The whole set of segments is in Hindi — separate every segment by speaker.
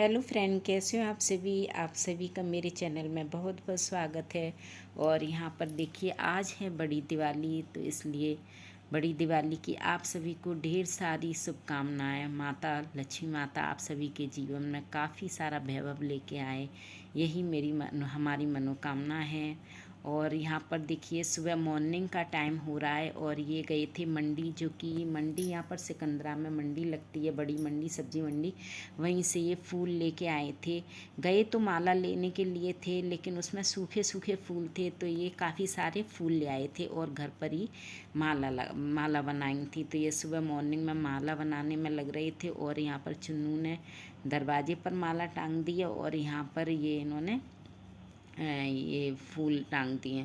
Speaker 1: हेलो फ्रेंड, कैसे हो आप सभी का मेरे चैनल में बहुत बहुत स्वागत है। और यहाँ पर देखिए, आज है बड़ी दिवाली, तो इसलिए बड़ी दिवाली की आप सभी को ढेर सारी शुभकामनाएं। माता लक्ष्मी माता आप सभी के जीवन में काफ़ी सारा वैभव लेके आए, यही हमारी मनोकामना है। और यहाँ पर देखिए, सुबह मॉर्निंग का टाइम हो रहा है और ये गए थे मंडी, जो कि मंडी यहाँ पर सिकंदरा में मंडी लगती है, बड़ी मंडी, सब्जी मंडी। वहीं से ये फूल लेके आए थे। गए तो माला लेने के लिए थे, लेकिन उसमें सूखे सूखे फूल थे, तो ये काफ़ी सारे फूल ले आए थे और घर पर ही माला बनाई थी। तो ये सुबह मॉर्निंग में माला बनाने में लग रहे थे और यहाँ पर चुन्नू ने दरवाजे पर माला टांग दी है और यहाँ पर ये इन्होंने ये फूल टांग दिए,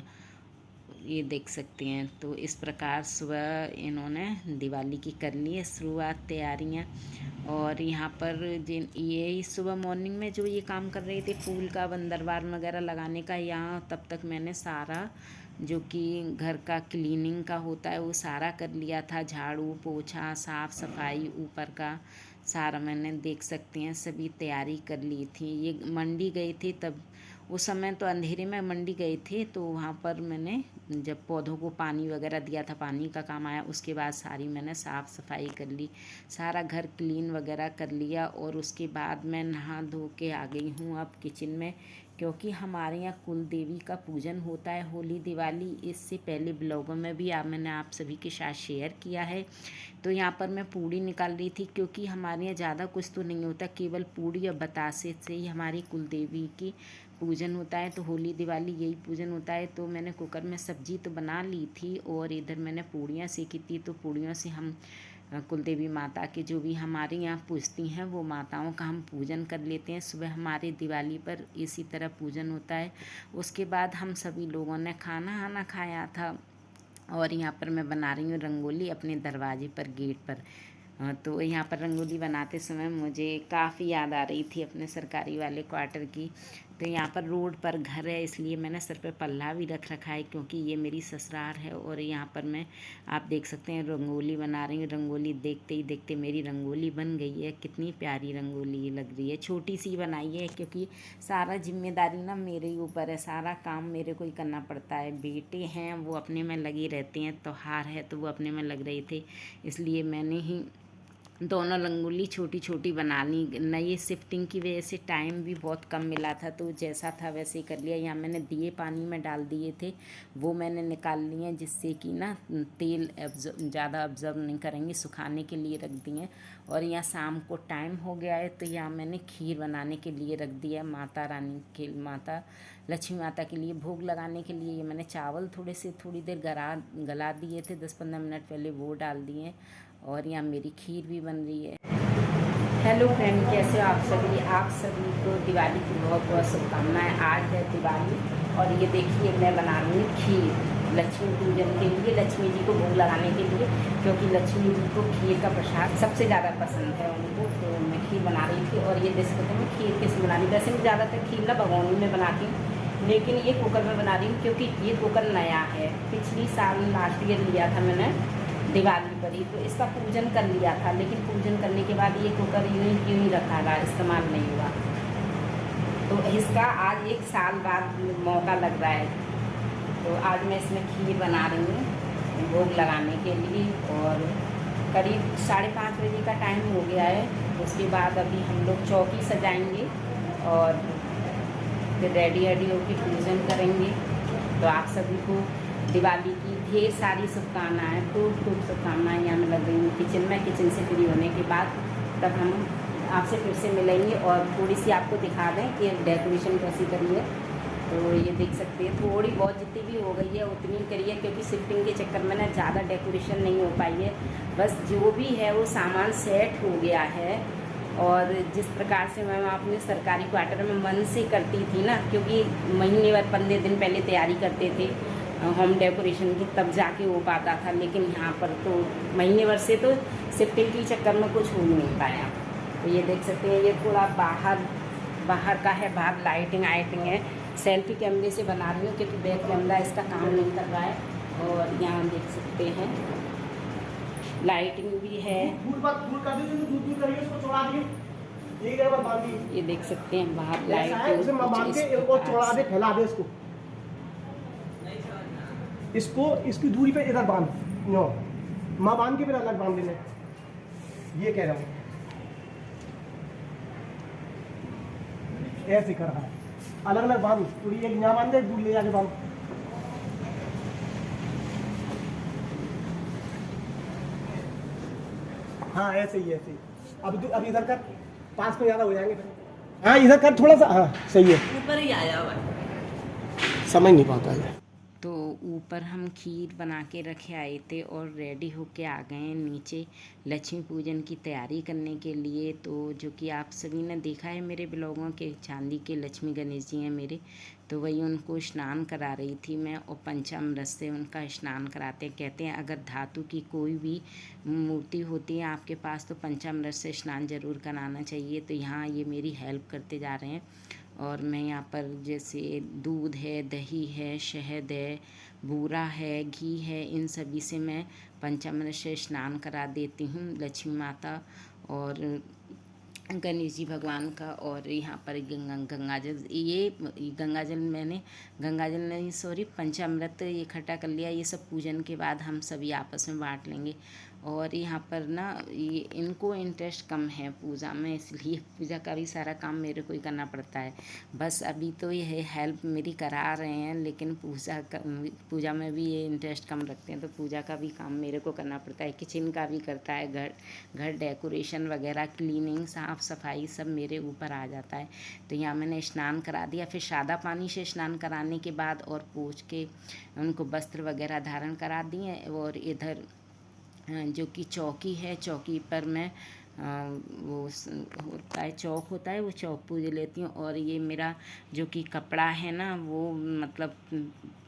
Speaker 1: ये देख सकते हैं। तो इस प्रकार सुबह इन्होंने दिवाली की कर ली है शुरुआत, तैयारियां। और यहाँ पर जिन ये सुबह मॉर्निंग में जो ये काम कर रहे थे फूल का बंदरवार वगैरह लगाने का, यहाँ तब तक मैंने सारा जो कि घर का क्लीनिंग का होता है वो सारा कर लिया था। झाड़ू पोछा साफ़ सफाई ऊपर का सारा मैंने, देख सकते हैं, सभी तैयारी कर ली थी। ये मंडी गए थे, तब उस समय तो अंधेरे में मंडी गए थे, तो वहाँ पर मैंने जब पौधों को पानी वगैरह दिया था, पानी का काम आया, उसके बाद सारी मैंने साफ़ सफाई कर ली, सारा घर क्लीन वगैरह कर लिया। और उसके बाद मैं नहा धो के आ गई हूँ अब किचन में, क्योंकि हमारे यहाँ कुल देवी का पूजन होता है होली दिवाली। इससे पहले ब्लॉगों में भी मैंने आप सभी के साथ शेयर किया है। तो यहाँ पर मैं पूड़ी निकाल रही थी, क्योंकि हमारे यहाँ ज़्यादा कुछ तो नहीं होता, केवल पूड़ी और बतासे से ही हमारी कुल देवी की पूजन होता है। तो होली दिवाली यही पूजन होता है। तो मैंने कुकर में सब्जी तो बना ली थी और इधर मैंने पूड़ियाँ सेकी थी। तो पूड़ियों से हम कुल देवी माता के जो भी हमारे यहाँ पूजती हैं वो माताओं का हम पूजन कर लेते हैं। सुबह हमारे दिवाली पर इसी तरह पूजन होता है। उसके बाद हम सभी लोगों ने खाना खाया था। और यहाँ पर मैं बना रही हूँ रंगोली अपने दरवाजे पर, गेट पर। तो यहाँ पर रंगोली बनाते समय मुझे काफ़ी याद आ रही थी अपने सरकारी वाले क्वार्टर की। तो यहाँ पर रोड पर घर है, इसलिए मैंने सर पे पल्ला भी रख रखा है, क्योंकि ये मेरी ससुराल है। और यहाँ पर मैं, आप देख सकते हैं, रंगोली बना रही हूँ। रंगोली देखते ही देखते मेरी रंगोली बन गई है। कितनी प्यारी रंगोली लग रही है, छोटी सी बनाई है, क्योंकि सारा जिम्मेदारी ना मेरे ही ऊपर है, सारा काम मेरे को ही करना पड़ता है। बेटे हैं वो अपने में लगे रहते हैं, त्योहार है तो वो अपने में लग रहे थे, इसलिए मैंने ही दोनों रंगोली छोटी छोटी बना ली। नई शिफ्टिंग की वजह से टाइम भी बहुत कम मिला था, तो जैसा था वैसे ही कर लिया। यहाँ मैंने दिए पानी में डाल दिए थे, वो मैंने निकाल लिए, जिससे कि ना तेल ज़्यादा ऑब्जर्व नहीं करेंगे, सुखाने के लिए रख दिए। और यहाँ शाम को टाइम हो गया है, तो यहाँ मैंने खीर बनाने के लिए रख दिया माता रानी के, माता लक्ष्मी माता के लिए भोग लगाने के लिए। ये मैंने चावल थोड़ी देर गला दिए थे, 10-15 मिनट पहले वो डाल दिए। और यहाँ मेरी खीर भी बन रही है। हेलो फ्रेंड, कैसे हो आप सभी को दिवाली की बहुत बहुत शुभकामनाएं। आज है दिवाली और ये देखिए मैं बना रही हूँ खीर लक्ष्मी पूजन के लिए, लक्ष्मी जी को भोग लगाने के लिए, क्योंकि लक्ष्मी जी को खीर का प्रसाद सबसे ज़्यादा पसंद है उनको। तो मैं खीर बना रही थी। और ये देख सकते हैं मैं खीर कैसे बना रही हूँ। वैसे मैं ज़्यादातर खीर ना भगोनी में बनाती हूँ, लेकिन ये कुकर में बना रही हूँ, क्योंकि ये कुकर नया है। पिछली साल लास्ट ईयर लिया था मैंने दिवाली पर ही, तो इसका पूजन कर लिया था, लेकिन पूजन करने के बाद ये कुकर यूँ ही रखा रहा, इस्तेमाल नहीं हुआ। तो इसका आज 1 साल बाद मौका लग रहा है। तो आज मैं इसमें खीर बना रही हूँ भोग लगाने के लिए। और करीब 5:30 बजे का टाइम हो गया है। उसके बाद अभी हम लोग चौकी सजाएंगे और फिर रेडी होकर पूजन करेंगे। तो आप सभी को दिवाली की ढेर सारी शुभकामनाएँ, खूब शुभकामनाएँ। यहाँ मैं लग रही हूँ किचन में। किचन से फ्री होने के बाद तब हम आपसे फिर से मिलेंगे और थोड़ी सी आपको दिखा दें कि डेकोरेशन कैसी करी है। तो ये देख सकते हैं, थोड़ी बहुत जितनी भी हो गई है उतनी करी है, क्योंकि शिफ्टिंग के चक्कर में ना ज़्यादा डेकोरेशन नहीं हो पाई है। बस जो भी है वो सामान सेट हो गया है। और जिस प्रकार से मैं अपने सरकारी क्वार्टर में मन से करती थी ना, क्योंकि महीने भर 15 दिन पहले तैयारी करते थे होम डेकोरेशन की, तब जाके हो पाता था। लेकिन यहाँ पर तो महीने भर से तो शिफ्टिंग के चक्कर में कुछ हो नहीं पाया। तो ये देख सकते हैं, ये थोड़ा बाहर का है, बाहर लाइटिंग है। सेल्फी कैमरे से बना रही हूँ, क्योंकि बैक कैमरा इसका काम नहीं कर रहा है। और यहाँ देख सकते हैं लाइटिंग भी है। ये देख सकते हैं बाहर लाइट
Speaker 2: उसे माँ बांध के और चौड़ा दे, फैला दे इसको। इसकी दूरी पे इधर बांध, नो माँ बांध के फिर अलग बांध देने, ये कह रहा हूँ। ऐसे कर रहा है, अलग अलग बांध, पूरी एक यहाँ बांध दे, दूर ले जाके बांध। हाँ ऐसे ही ऐसे ही। अब इधर कर, पास में ज्यादा हो जाएंगे फिर। हाँ इधर कर थोड़ा सा, हाँ सही है,
Speaker 3: ऊपर ही आया हुआ है।
Speaker 2: समझ नहीं पाता है।
Speaker 1: तो ऊपर हम खीर बना के रखे आए थे और रेडी होके आ गए हैं नीचे लक्ष्मी पूजन की तैयारी करने के लिए। तो जो कि आप सभी ने देखा है मेरे ब्लॉगों के, चांदी के लक्ष्मी गणेश जी हैं मेरे, तो वही उनको स्नान करा रही थी मैं, और पंचामृत से उनका स्नान कराते हैं। कहते हैं अगर धातु की कोई भी मूर्ति होती है आपके पास तो पंचामृत से स्नान जरूर कराना चाहिए। तो यहाँ ये मेरी हेल्प करते जा रहे हैं, और मैं यहाँ पर जैसे दूध है, दही है, शहद है, बूरा है, घी है, इन सभी से मैं पंचामृत से स्नान करा देती हूँ लक्ष्मी माता और गणेश जी भगवान का। और यहाँ पर गंगाजल, ये गंगाजल मैंने गंगाजल नहीं सॉरी पंचामृत इकट्ठा कर लिया। ये सब पूजन के बाद हम सभी आपस में बांट लेंगे। और यहाँ पर ना ये इनको इंटरेस्ट कम है पूजा में, इसलिए पूजा का भी सारा काम मेरे को ही करना पड़ता है। बस अभी तो ये हेल्प मेरी करा रहे हैं, लेकिन पूजा में भी ये इंटरेस्ट कम रखते हैं, तो पूजा का भी काम मेरे को करना पड़ता है। किचन का भी करता है, घर डेकोरेशन वगैरह, क्लीनिंग, साफ़ सफाई सब मेरे ऊपर आ जाता है। तो यहाँ मैंने स्नान करा दिया, फिर सादा पानी से स्नान कराने के बाद और पोंछ के उनको वस्त्र वगैरह धारण करा दिए। और इधर जो कि चौकी है, चौकी पर मैं वो होता है चौक होता है, वो चौक पूज लेती हूँ। और ये मेरा जो कि कपड़ा है ना वो मतलब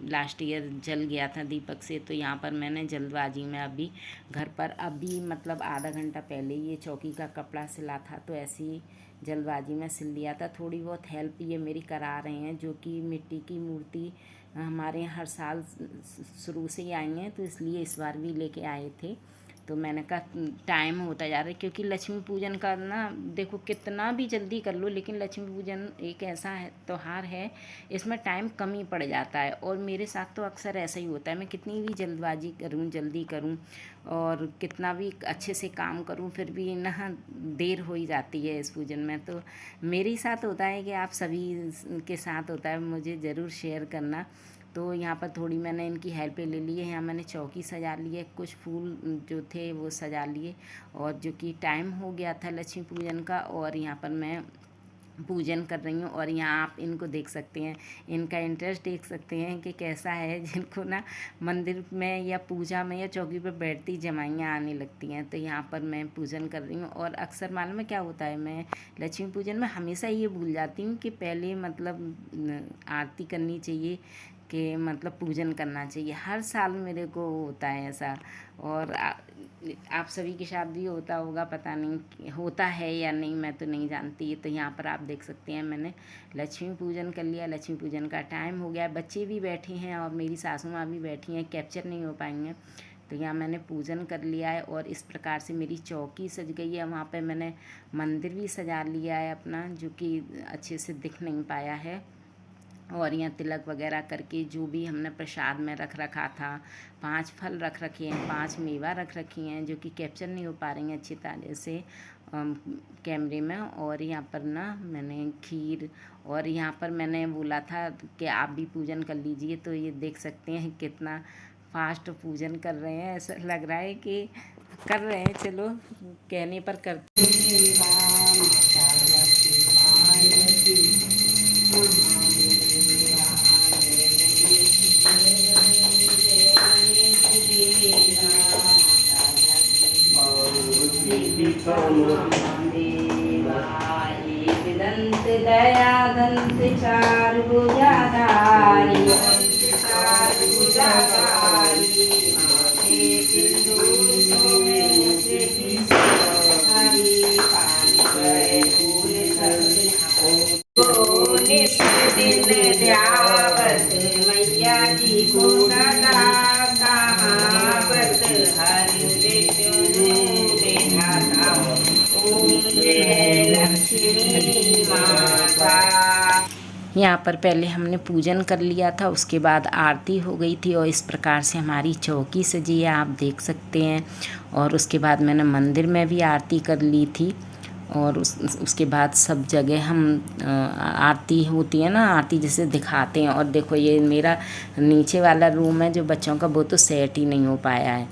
Speaker 1: लास्ट ईयर जल गया था दीपक से, तो यहाँ पर मैंने जल्दबाजी में अभी घर पर अभी मतलब आधा घंटा पहले ये चौकी का कपड़ा सिला था, तो ऐसे ही जल्दबाजी में सिल लिया था। थोड़ी बहुत हेल्प ये मेरी करा रहे हैं, जो कि मिट्टी की मूर्ति हमारे यहाँ हर साल शुरू से ही आई हैं, तो इसलिए इस बार भी लेके आए थे। तो मैंने कहा टाइम होता जा रहा है, क्योंकि लक्ष्मी पूजन का ना देखो कितना भी जल्दी कर लो, लेकिन लक्ष्मी पूजन एक ऐसा त्यौहार है, इसमें टाइम कम ही पड़ जाता है। और मेरे साथ तो अक्सर ऐसा ही होता है, मैं कितनी भी जल्दबाजी करूं, जल्दी करूं और कितना भी अच्छे से काम करूं, फिर भी ना देर हो ही जाती है इस पूजन में। तो मेरे साथ होता है कि आप सभी के साथ होता है, मुझे ज़रूर शेयर करना। तो यहाँ पर थोड़ी मैंने इनकी हेल्प ले ली है। यहाँ मैंने चौकी सजा ली है, कुछ फूल जो थे वो सजा लिए, और जो कि टाइम हो गया था लक्ष्मी पूजन का, और यहाँ पर मैं पूजन कर रही हूँ। और यहाँ आप इनको देख सकते हैं, इनका इंटरेस्ट देख सकते हैं कि कैसा है, जिनको ना मंदिर में या पूजा में या चौकी पर बैठती जमाइयाँ आने लगती हैं। तो यहाँ पर मैं पूजन कर रही हूँ। और अक्सर मालूम है क्या होता है, मैं लक्ष्मी पूजन में हमेशा ये भूल जाती हूँ कि पहले मतलब आरती करनी चाहिए, कि मतलब पूजन करना चाहिए। हर साल मेरे को होता है ऐसा, और आप सभी के साथ भी होता होगा, पता नहीं होता है या नहीं, मैं तो नहीं जानती। तो यहाँ पर आप देख सकते हैं मैंने लक्ष्मी पूजन कर लिया। लक्ष्मी पूजन का टाइम हो गया, बच्चे भी बैठे हैं और मेरी सासू माँ भी बैठी हैं, कैप्चर नहीं हो पाएंगे। तो यहाँ मैंने पूजन कर लिया है, और इस प्रकार से मेरी चौकी सज गई है। वहाँ पे मैंने मंदिर भी सजा लिया है अपना, जो कि अच्छे से दिख नहीं पाया है। और यहाँ तिलक वगैरह करके जो भी हमने प्रसाद में रख रखा था, 5 फल रख रखे हैं, 5 मेवा रख रखी हैं, जो कि कैप्चर नहीं हो पा रही हैं अच्छी तरह से कैमरे में। और यहाँ पर ना मैंने खीर, और यहाँ पर मैंने बोला था कि आप भी पूजन कर लीजिए, तो ये देख सकते हैं कितना फास्ट पूजन कर रहे हैं। ऐसा लग रहा है कि कर रहे हैं, चलो कहने पर करते दंत दया दंत चार भुजाधारी, चार भुजाधारी माथे सिंदूर सोहे मुझे हरी पानी गए फूल सब नित्य दिन ध्यावत मैया जी को सदा कहावत हर विष्णु बैठा था। ओम जय लक्ष्मी यहाँ पर पहले हमने पूजन कर लिया था, उसके बाद आरती हो गई थी और इस प्रकार से हमारी चौकी सजी है, आप देख सकते हैं। और उसके बाद मैंने मंदिर में भी आरती कर ली थी और उसके बाद सब जगह हम आरती होती है ना, आरती जैसे दिखाते हैं। और देखो ये मेरा नीचे वाला रूम है जो बच्चों का, वो तो सेट ही नहीं हो पाया है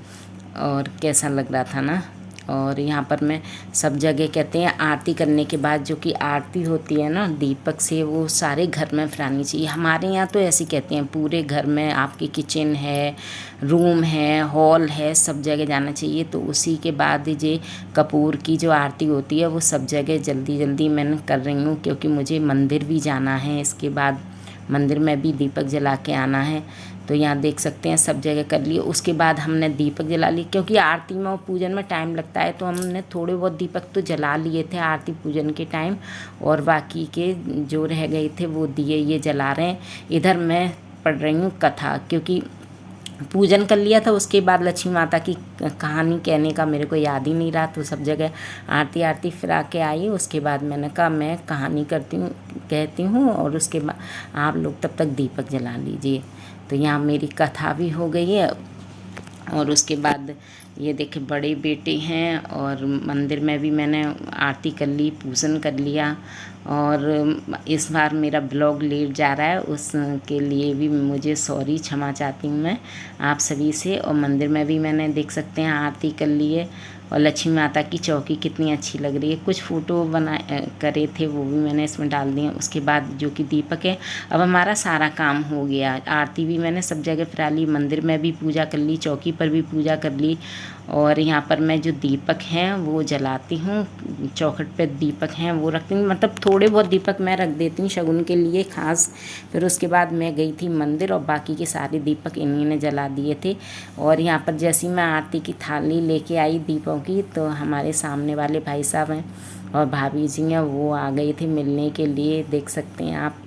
Speaker 1: और कैसा लग रहा था ना। और यहाँ पर मैं सब जगह कहते हैं आरती करने के बाद जो कि आरती होती है ना दीपक से, वो सारे घर में फैलानी चाहिए। हमारे यहाँ तो ऐसे कहते हैं पूरे घर में, आपकी किचन है, रूम है, हॉल है, सब जगह जाना चाहिए। तो उसी के बाद ये कपूर की जो आरती होती है वो सब जगह जल्दी जल्दी मैंने कर रही हूँ, क्योंकि मुझे मंदिर भी जाना है, इसके बाद मंदिर में भी दीपक जला के आना है। तो यहाँ देख सकते हैं सब जगह कर लिए। उसके बाद हमने दीपक जला लिए, क्योंकि आरती में और पूजन में टाइम लगता है, तो हमने थोड़े बहुत दीपक तो जला लिए थे आरती पूजन के टाइम, और बाकी के जो रह गए थे वो दिए ये जला रहे हैं। इधर मैं पढ़ रही हूँ कथा, क्योंकि पूजन कर लिया था, उसके बाद लक्ष्मी माता की कहानी कहने का मेरे को याद ही नहीं रहा, तो सब जगह आरती फिरा के आई। उसके बाद मैंने कहा मैं कहानी कहती हूँ और उसके बाद आप लोग तब तक दीपक जला लीजिए। तो यहाँ मेरी कथा भी हो गई है। और उसके बाद ये देखे बड़े बेटे हैं, और मंदिर में भी मैंने आरती कर ली, पूजन कर लिया। और इस बार मेरा ब्लॉग लेट जा रहा है, उसके लिए भी मुझे सॉरी, क्षमा चाहती हूँ मैं आप सभी से। और मंदिर में भी मैंने देख सकते हैं आरती कर ली है। और लक्ष्मी माता की चौकी कितनी अच्छी लग रही है। कुछ फ़ोटो करे थे वो भी मैंने इसमें डाल दिए। उसके बाद जो कि दीपक है, अब हमारा सारा काम हो गया। आरती भी मैंने सब जगह फिरा ली, मंदिर में भी पूजा कर ली, चौकी पर भी पूजा कर ली। और यहाँ पर मैं जो दीपक हैं वो जलाती हूँ, चौखट पे दीपक हैं वो रखती हूँ, मतलब थोड़े बहुत दीपक मैं रख देती हूँ शगुन के लिए खास। फिर उसके बाद मैं गई थी मंदिर और बाकी के सारे दीपक इन्हीं ने जला दिए थे। और यहाँ पर जैसी मैं आरती की थाली लेके आई दीपों की, तो हमारे सामने वाले भाई साहब हैं और भाभी जी हैं, वो आ गए थे मिलने के लिए, देख सकते हैं आप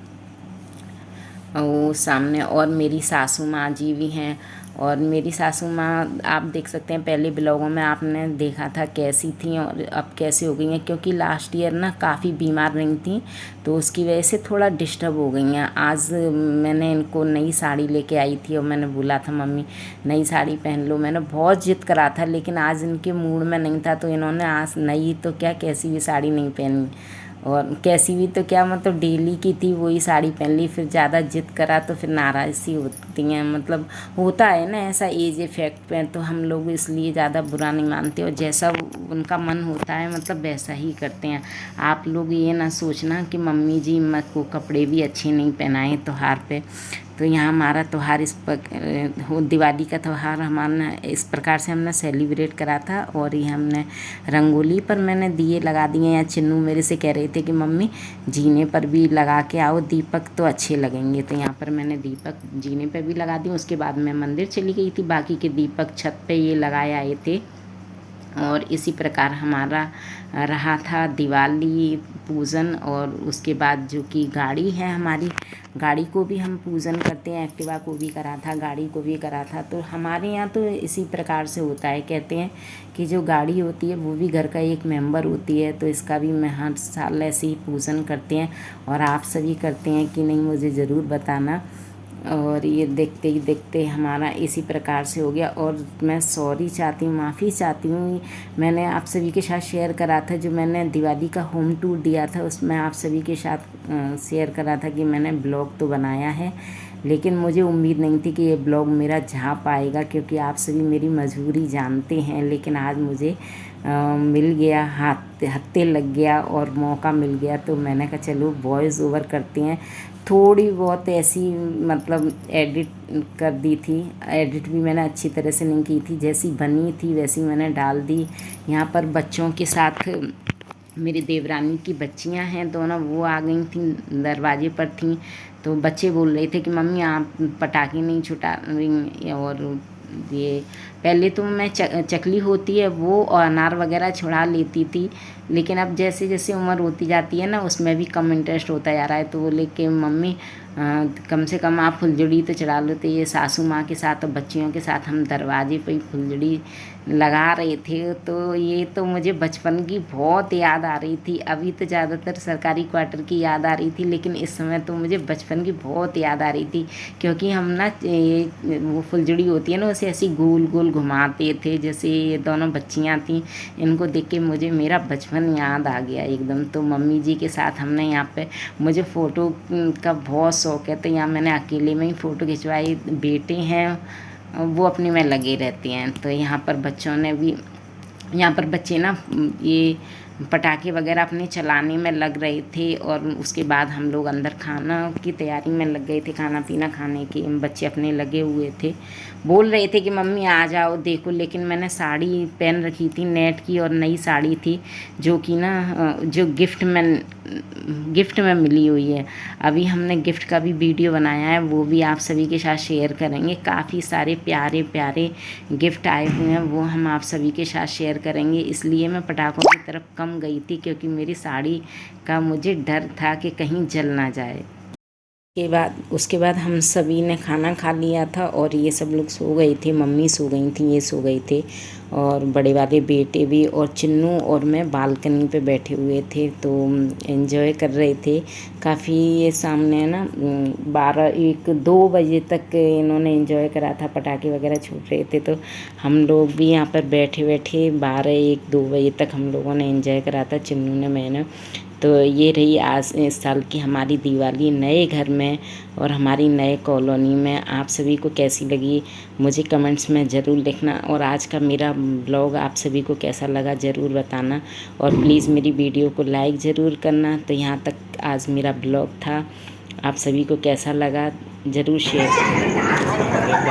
Speaker 1: वो सामने। और मेरी सासू माँ जी भी हैं। और मेरी सासू माँ आप देख सकते हैं, पहले ब्लॉगों में आपने देखा था कैसी थी और अब कैसी हो गई हैं, क्योंकि लास्ट ईयर ना काफ़ी बीमार रही थी, तो उसकी वजह से थोड़ा डिस्टर्ब हो गई हैं। आज मैंने इनको नई साड़ी लेके आई थी और मैंने बोला था मम्मी नई साड़ी पहन लो, मैंने बहुत जिद करा था, लेकिन आज इनके मूड में नहीं था, तो इन्होंने आज नई तो क्या कैसी भी साड़ी नहीं पहनी। और कैसी भी तो क्या, मतलब डेली की थी वही साड़ी पहन ली। फिर ज़्यादा जिद करा तो फिर नाराज़ सी होती हैं, मतलब होता है ना ऐसा एज इफेक्ट पे, तो हम लोग इसलिए ज़्यादा बुरा नहीं मानते और जैसा उनका मन होता है मतलब वैसा ही करते हैं। आप लोग ये ना सोचना कि मम्मी जी मत को कपड़े भी अच्छे नहीं पहनाए त्योहार पे। तो यहाँ हमारा त्यौहार दिवाली का त्यौहार हमारा इस प्रकार से हमने सेलिब्रेट करा था। और ये हमने रंगोली पर मैंने दिए लगा दिए हैं। चिन्नू मेरे से कह रहे थे कि मम्मी जीने पर भी लगा के आओ, दीपक तो अच्छे लगेंगे, तो यहाँ पर मैंने दीपक जीने पर भी लगा दिए। उसके बाद मैं मंदिर चली गई थी, बाकी के दीपक छत पे ये लगाए आए थे। और इसी प्रकार हमारा रहा था दिवाली पूजन। और उसके बाद जो कि गाड़ी है हमारी, गाड़ी को भी हम पूजन करते हैं, एक्टिवा को भी करा था, गाड़ी को भी करा था। तो हमारे यहाँ तो इसी प्रकार से होता है, कहते हैं कि जो गाड़ी होती है वो भी घर का एक मेंबर होती है, तो इसका भी मैं हर साल ऐसे ही पूजन करते हैं। और आप सभी करते हैं कि नहीं मुझे ज़रूर बताना। और ये देखते ही देखते हमारा इसी प्रकार से हो गया। और मैं सॉरी चाहती हूँ, माफ़ी चाहती हूँ, मैंने आप सभी के साथ शेयर करा था जो मैंने दिवाली का होम टूर दिया था, उसमें आप सभी के साथ शेयर करा था कि मैंने ब्लॉग तो बनाया है, लेकिन मुझे उम्मीद नहीं थी कि ये ब्लॉग मेरा जा पाएगा, क्योंकि आप सभी मेरी मजबूरी जानते हैं। लेकिन आज मुझे मिल गया, हत्थे लग गया और मौका मिल गया, तो मैंने कहा चलो वॉइस ओवर करते हैं। थोड़ी बहुत ऐसी मतलब एडिट कर दी थी, एडिट भी मैंने अच्छी तरह से नहीं की थी, जैसी बनी थी वैसी मैंने डाल दी। यहाँ पर बच्चों के साथ मेरी देवरानी की बच्चियां हैं दोनों, वो आ गई थी, दरवाजे पर थी, तो बच्चे बोल रहे थे कि मम्मी आप पटाखे नहीं छुटा रही। और ये पहले तो मैं चकली होती है वो और अनार वगैरह छुड़ा लेती थी, लेकिन अब जैसे जैसे उम्र होती जाती है ना उसमें भी कम इंटरेस्ट होता जा रहा है। तो बोले कि मम्मी कम से कम आप फुलझड़ी तो चढ़ा लो। तो ये सासू माँ के साथ और बच्चियों के साथ हम दरवाजे पे ही फुलझड़ी लगा रहे थे। तो ये तो मुझे बचपन की बहुत याद आ रही थी। अभी तो ज़्यादातर सरकारी क्वार्टर की याद आ रही थी, लेकिन इस समय तो मुझे बचपन की बहुत याद आ रही थी, क्योंकि हम ना ये वो फुलझड़ी होती है ना, उसे ऐसी गोल गोल घुमाते थे। जैसे ये दोनों बच्चियाँ थीं, इनको देख के मुझे मेरा बचपन याद आ गया एकदम। तो मम्मी जी के साथ हमने यहाँ पे, मुझे फ़ोटो का बहुत शौक़ है, तो यहाँ मैंने अकेले में ही फ़ोटो खिंचवाई। बेटे हैं वो अपने में लगे रहते हैं। तो यहाँ पर बच्चों ने भी, यहाँ पर बच्चे ना ये पटाखे वगैरह अपने चलाने में लग रहे थे, और उसके बाद हम लोग अंदर खाना की तैयारी में लग गए थे। खाना पीना खाने के बच्चे अपने लगे हुए थे, बोल रहे थे कि मम्मी आ जाओ देखो, लेकिन मैंने साड़ी पहन रखी थी नेट की, और नई साड़ी थी जो कि ना जो गिफ्ट में मिली हुई है। अभी हमने गिफ्ट का भी वीडियो बनाया है, वो भी आप सभी के साथ शेयर करेंगे। काफ़ी सारे प्यारे प्यारे गिफ्ट आए हुए हैं, वो हम आप सभी के साथ शेयर करेंगे। इसलिए मैं पटाखों की तरफ कम गई थी, क्योंकि मेरी साड़ी का मुझे डर था कि कहीं जल ना जाए। उसके बाद हम सभी ने खाना खा लिया था, और ये सब लोग सो गए थे। मम्मी सो गई थी, ये सो गए थे, और बड़े वाले बेटे भी, और चिन्नू और मैं बालकनी पे बैठे हुए थे, तो एंजॉय कर रहे थे काफ़ी। ये सामने ना 12-1-2 बजे तक इन्होंने एंजॉय करा था, पटाखे वगैरह छूट रहे थे। तो हम लोग भी यहाँ पर बैठे बैठे 12-1-2 बजे तक हम लोगों ने एंजॉय करा था, चिन्नू ने, मैंने। तो ये रही आज इस साल की हमारी दिवाली नए घर में और हमारी नए कॉलोनी में। आप सभी को कैसी लगी मुझे कमेंट्स में ज़रूर लिखना, और आज का मेरा ब्लॉग आप सभी को कैसा लगा ज़रूर बताना, और प्लीज़ मेरी वीडियो को लाइक ज़रूर करना। तो यहाँ तक आज मेरा ब्लॉग था, आप सभी को कैसा लगा ज़रूर शेयर करना।